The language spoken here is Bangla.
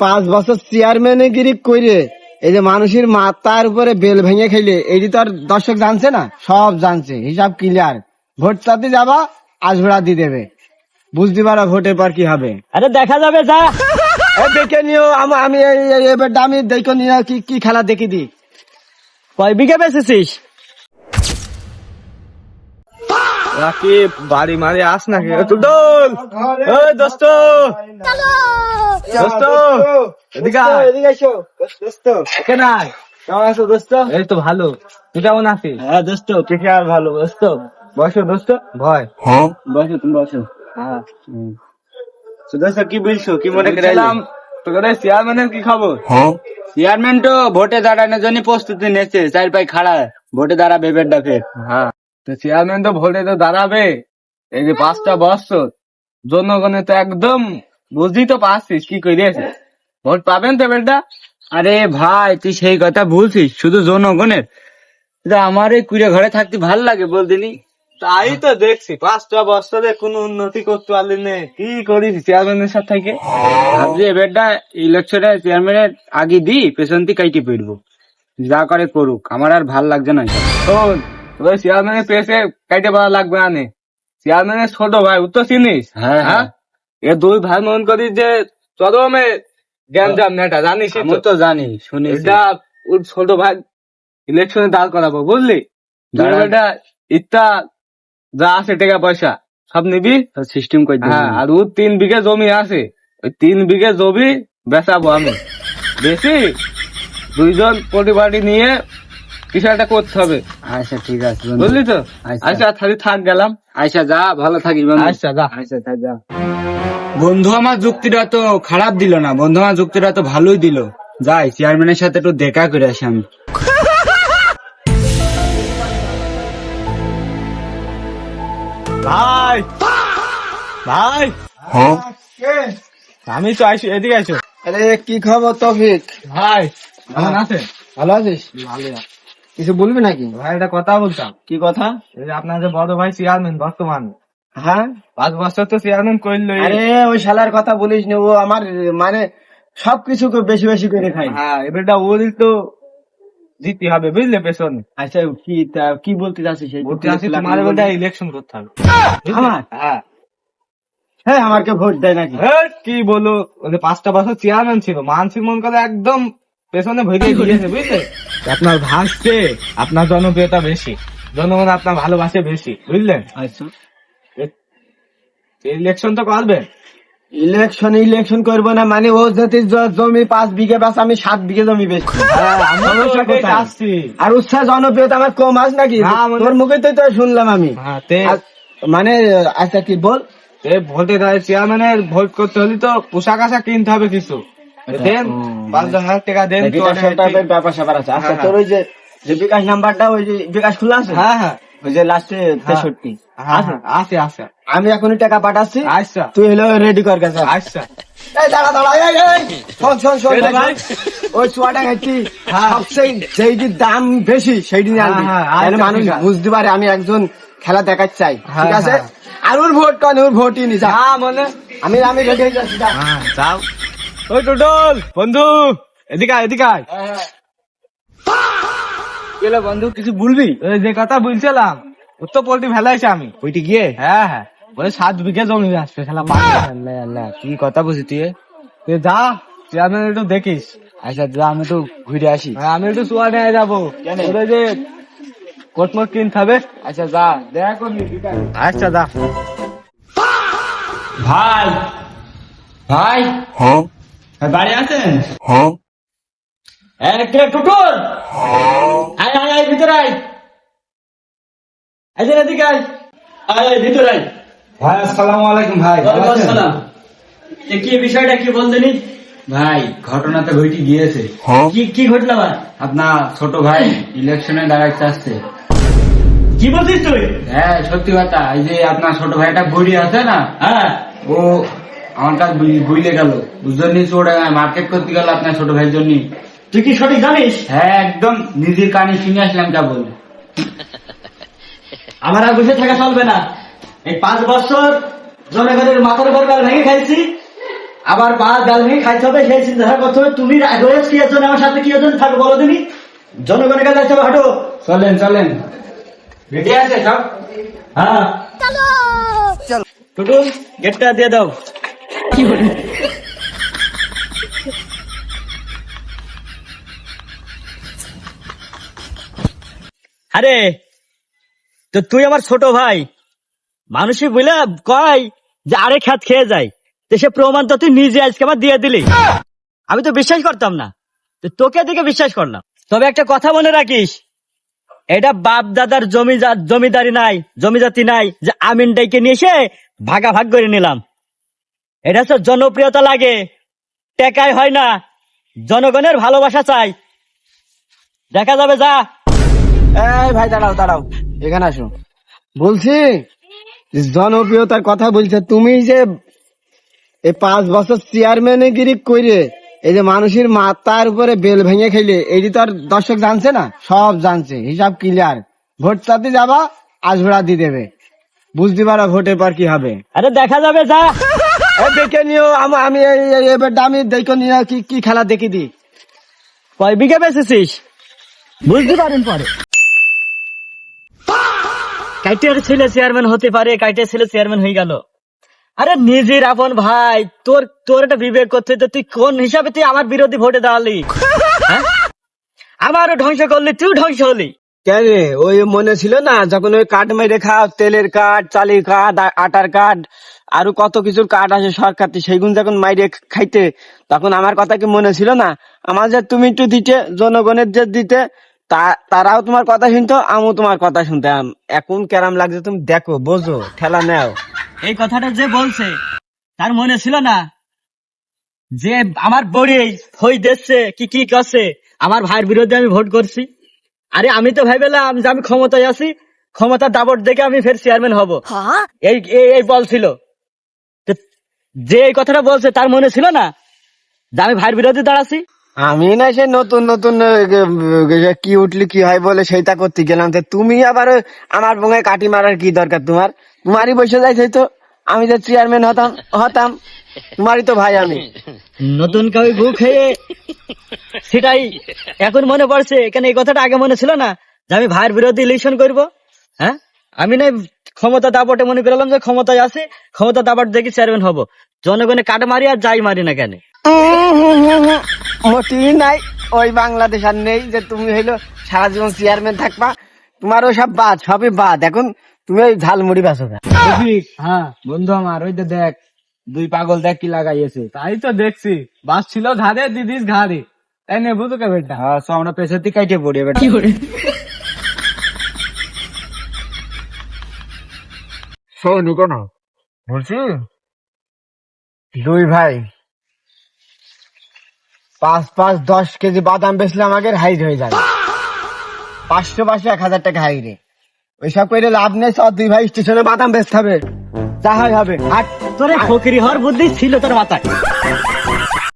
5 বছর চেয়ারম্যানে গিরি করে এই যে মানুষের মাথার উপরে বেল ভেঙে খেলে এইটি তো আর দর্শক জানছে না, সব জানছে, হিসাব ক্লিয়ার। ভোট চাতে যাবা, আজভরা দিয়ে দেবে, বুঝতে পারো ভোটের পর কি হবে। আরে দেখা যাবে, যা দেখে নিও। আমি এবারটা আমি দেখে নিও কি খেলা দেখি দি। কয় বিঘা বেচেছিস? রাকিব বাড়ি মারি আস নাকি টুটল? ওই দোস্ত, দোস্ত এদিকে আয়। এদিকে এসো দোস্ত। কেন আয়? কেমন আছো দোস্ত? এই তো ভালো, তুই কেমন আছিস? হ্যাঁ দোস্ত, কে আর ভালো দোস্ত। বসো দোস্ত। ভয় বসো, তুমি বসো। হ্যাঁ দোস্ত কি বলছো, কি মনে করে বলছিলাম, তোদের চেয়ারম্যানের কি খবর? চেয়ারম্যান তো ভোটে দাঁড়ানোর জন্য প্রস্তুতি নিচ্ছে, চার পাই খাড়া, ভোটে দাঁড়াবে এবার ডাকে। হ্যাঁ, তো চেয়ারম্যান তো ভোটে তো দাঁড়াবে। এই যে 5টা বছর জনগণে তো একদম বুঝি তো পারছিস কি করিয়েছে, ভোট পাবেন তো বেটা। আরে ভাই, তুই সেই কথা বলছিস শুধু জনগণের, আমার এই কুড়ে ঘরে থাকতে ভাল লাগে বলদিনি। তাই তো দেখছি 5টা বছরে কোনো উন্নতি করতে পারলি না, কি করিস চেয়ারম্যানের সাথে থেকে? ভাবছি এবারটা ইলেকশনে চেয়ারম্যানের আগে দি পেছন থেকে কাইটে পড়বো, যা করে করুক, আমার আর ভাল লাগছে না। শোন, তোদের চেয়ারম্যানের পেছে কাইটে পাওয়া লাগবে না, চেয়ারম্যানের ছোট ভাই উত্তর চিনিস? হ্যাঁ, হ্যাঁ। এ দুই ভাই মন করিস যে চরমে গ্যাঞ্জাম নেটা, জানিস আমি তো জানি, শুনি। এটা ওর ছোট ভাই ইলেকশনে দাঁড় করাবো, বুঝলি? দাঁড়া। এটা ইত্যা যা আছে টাকা পয়সা সব নিবি। সিস্টেম করে দিবি। হ্যাঁ, আর ওর 3 বিঘে জমি আছে, ওই 3 বিঘে জমি বেচাবো আমি, বেশি দুইজন পরিবারই নিয়ে কিছু একটা করতে হবে, আচ্ছা ঠিক আছে বন্ধু। বুঝলি তো? আচ্ছা। আচ্ছা তাহলে থাক, গেলাম। আচ্ছা যা, ভালো থাকিস বন্ধু। আচ্ছা যা। আচ্ছা থাক, যা। বন্ধু আমার যুক্তিটা তো খারাপ দিল না, বন্ধু আমার যুক্তিটা তো ভালোই দিল। যাই চেয়ারম্যানের সাথে একটু দেখা করে আসি আমি। ভাই ভাই, আমি তো আইসি, এদিকে আইসো। আরে কি খবর তৌফিক? ভাই কেমন আছেন? ভালো আছিস? ভালো। কিছু বলবি নাকি? ভাই একটা কথা বলতাম। কি কথা? এই যে আপনার যে বড় ভাই চেয়ারম্যান বর্তমান, হ্যাঁ, 5 বছর তো চেয়ারম্যান করলো। আরে ওই শালার কথা বলিস না, ও আমার মানে সবকিছু বেশি বেশি করে খাই। হ্যাঁ, এবারটা ওরই তো জিততে হবে, বুঝলে? পেছনে আচ্ছা কি বলতে চাচ্ছিস? বলতে আছি তোমার বলতে ইলেকশন করতে হবে। আমার? হ্যাঁ। হ্যাঁ, আমাকে ভোট দেয় নাকি? কি বলো, ওদের 5টা বছর চেয়ারম্যান ছিল, মানসিক মন করে একদম পেছনে ভেঙে দিয়েছে, বুঝলে? আপনার ভাসছে, আপনার জনপ্রিয়তা বেশি, জনগণ আপনার ভালোবাসে বেশি, বুঝলেন? আচ্ছা, ইলেকশন তো করবেন। ইলেকশন করবো না মানে ও যদি জমি 5 বিঘে বাস, আমি 7 বিঘে জমি বেচছি। সমস্যা কোথায়? আসছি। আর উৎসাহ জনপ্রিয়তা আমার কম আস নাকি? না, মানে- তোর মুখে তো শুনলাম আমি। হ্যাঁ, মানে আচ্ছা কি বল? ভোটে চেয়ারম্যানের ভোট করতে হলে তো পোশাক আশাক কিনতে হবে কিছু, দেন 5,000 টাকা দেন তো। ব্যাপার স্যাপার আছে। আচ্ছা, হ্যাঁ, তোর ওই যে বিকাশ নাম্বারটা, ওই যে বিকাশ খোলা আছে? হ্যাঁ হ্যাঁ ওই যে লাস্টে 63 আছে। আছে আছে। আমি এখনই টাকা পাঠাচ্ছি, আচ্ছা তুই হলো রেডি কর গেছে। আচ্ছা। এই দাঁড়া দাঁড়া, এই শোন এই ভাই। ওই চুয়াটা খাচ্ছি হ্যাঁ। সবচেয়ে যেইটির দাম বেশি সেইটি নিয়ে আনবি, হ্যাঁ, তাহলে আচ্ছা, মানুষ ঠিক আছে। বুঝতে পারে আমি একজন খেলা দেখাতে চাই। হ্যাঁ, ঠিক আছে? হ্যাঁ। আর ওর ভোট কন, ওর ভোটই নি যা। হ্যাঁ, মানে আমি রেডি হয়ে যাচ্ছি, যা। হ্যাঁ, যাও। ওই টোটল বন্ধু, এদিকে আয়, এদিকে আয়। গেলে বন্ধু কিছু বলবি? ওই যে কথা বলছিলাম, ওর তো পোল্ট্রি ফেলাইছে আমি। ওইটি গিয়ে হ্যাঁ হ্যাঁ, বলে 7 বিঘে জমি আসবে খেলা। আল্লাহ কি কথা বুঝি তুই? তুই যা, চেয়ারম্যান একটু দেখিস। আচ্ছা যা, আমি তো ঘুরে আসি। হ্যাঁ, আমি একটু চুয়া নিয়ে যাবো। কেন? ওরে যে কোটমোট কিনতে হবে। আচ্ছা যা, দেখা করবি। আচ্ছা যা। ভাই ভাই, হ্যাঁ বাড়ি আছেন? হ্যাঁ। টুটুল, আয় আয় আয়, ভিতরে আয়। আয় এদিকে আয়, আয় ভিতরে আয়। ভাই আসসালামু আলাইকুম। ভাই ওয়ালাইকুম আসসালাম। কি বিষয়টা কি বলতেনি? ভাই ঘটনা তো ঘটে গিয়েছে। কি কি ঘটলো ভাই? আপনার ছোট ভাই ইলেকশনে দাঁড়াতে আসছে। কি বলছিস তুই? হ্যাঁ সত্যি কথা। এই যে আপনার ছোট ভাইটা বুড়ি আছে না, হ্যাঁ, ও আমার কাছে বুঝলে গেল, বুঝলেন নি? ওটা মার্কেট করতে গেল আপনার ছোট ভাইয়ের জন্য। তুই কি সঠিক জানিস? হ্যাঁ একদম নিজের কানে শুনে আসলাম কেবল। আমার আর বসে থাকা চলবে না। এই 5 বছর জনগণের মাথার উপর ভেঙে খাইছি, আবার ডাল ভেঙে খাইতে হবে সেই চিন্তা করতে হবে। তুমি রয়েছ কি এর আমার সাথে কি এর জন্য থাকো বলো তুমি? জনগণের কাছে যাইতে হবে, হাঁটো। চলেন চলেন, রেডি আছে সব? হ্যাঁ টুটুল, গেটটা দিয়ে দাও। আরে তো তুই আমার ছোট ভাই, মানুষই বুঝলে কয় যে আরে খ্যাত খেয়ে যায়, তো সে প্রমাণ তো তুই নিজে আজকে আমার দিয়ে দিলি। আমি তো বিশ্বাস করতাম না, তো তোকে দেখে বিশ্বাস করলাম। তবে একটা কথা মনে রাখিস, এটা বাপ দাদার জমিদারি নাই, জমিজাতি নাই যে আমিনটাইকে নিয়ে এসে ভাগাভাগ করে নিলাম। এটা তো জনপ্রিয়তা লাগে, টেকাই হয় না, জনগণের ভালোবাসা চাই। দেখা যাবে, যা। এই ভাই দাঁড়াও দাঁড়াও, এখানে আসো। বলছি জনপ্রিয়তার কথা বলছে, তুমি যে এই 5 বছর চেয়ারম্যানে গিরি করে এই যে মানুষের মাথার উপরে বেল ভেঙে খেলে, এইটি তো আর দর্শক জানছে না, সব জানছে, হিসাব ক্লিয়ার। ভোট চাতে যাবা, আজভরা দিয়ে দেবে, বুঝতে পারো ভোটের পর কি হবে। আরে দেখা যাবে, যা। দেখে নিও, আমি এবারটা আমি দেখে নিও কি কি খেলা দেখি দি। কয় বিঘা বেচেছিস বুঝতে পারেন পরে। কাইটের ছেলে চেয়ারম্যান হতে পারে, কাইটের ছেলে চেয়ারম্যান হয়ে গেল। আরে নিজের আপন ভাই, তোর একটা বিবেক করতে হতো। তুই কোন হিসাবে তুই আমার বিরোধী ভোটে দাঁড়ালি? হ্যাঁ? আমারও ধ্বংস করলি, তুই ধ্বংস হলি। কেন রে, ওই মনে ছিল না যখন ওই কার্ড মেরে খাও, তেলের কার্ড, চালের কার্ড, আটার কার্ড, আরো কত কিছুর কার্ড আছে সরকার থেকে, সেইগুলো যখন মাইরে খাইতে, তখন আমার কথা কি মনে ছিল না? আমার যে তুমি একটু দিতে, জনগণের যে দিতে, তারাও তোমার কথা শুনতো, আমিও তোমার কথা শুনতাম। এখন কেরাম লাগছে তুমি দেখো, বোঝো, ঠেলা নেও। এই কথাটা যে বলছে তার মনে ছিল না যে আমার বড়ি হই দেখছে কি কি করছে, আমার ভাইয়ের বিরুদ্ধে আমি ভোট করছি। আরে আমি তো ভাইবেলাম যে আমি ক্ষমতায় আছি, ক্ষমতার দাবট দেখে আমি ফের চেয়ারম্যান হব, এই এই বলছিল। তো যে এই কথাটা বলছে তার মনে ছিল না যে আমি ভাইয়ের বিরুদ্ধে দাঁড়াচ্ছি। আমি না সে নতুন নতুন কি উঠলি কি হয় বলে সেইটা করতে গেলাম, তো তুমি আবার আমার বঙ্গে কাটি মারার কি দরকার তোমার? তোমারই বসে যাইছে তো, আমি যে চেয়ারম্যান হতাম হতাম, তোমারই তো ভাই আমি। নতুন কাউ গু খেয়ে সেটাই এখন মনে পড়ছে, এখানে এই কথাটা আগে মনে ছিল না যে আমি ভাইয়ের বিরুদ্ধে ইলেকশন করব। হ্যাঁ, আমি না ক্ষমতা দাবটে মনে করলাম যে ক্ষমতায় আছে, ক্ষমতা দাবট দেখি চেয়ারম্যান হব। জনগণে কাট মারি আর যাই মারি না কেন। মোটেই নাই, ওই বাংলাদেশ আর নেই যে তুমি হইলো সারা জীবন চেয়ারম্যান থাকবা। তোমার ওই সব বাদ, সবই বাদ। এখন তুমি ওই ঝালমুড়ি বেচো না। হ্যাঁ বন্ধু আমার, ওই যে দেখ, 2 পাগল দেখ কি লাগাইছে। তাই তো দেখছি, বাস ছিল ধারে, দিদিস ঘাড়ে, তাই নেবো তো কেবেটা। হ্যাঁ, আমরা পেছন থেকে কাইটে পড়ি এবার। শোনি কেন বলছি, 2 ভাই 5-5-10 কেজি বাদাম বেচলে আমাকে হাইট হয়ে যাবে, 500 1000 টাকা হাইরে। ওইসব করে লাভ নেই, 2 ভাই স্টেশনে বাদাম বেচতে হবে, যা হয় হবে। আর তোর ফকিরি হওয়ার বুদ্ধি ছিল তোর মাথায়।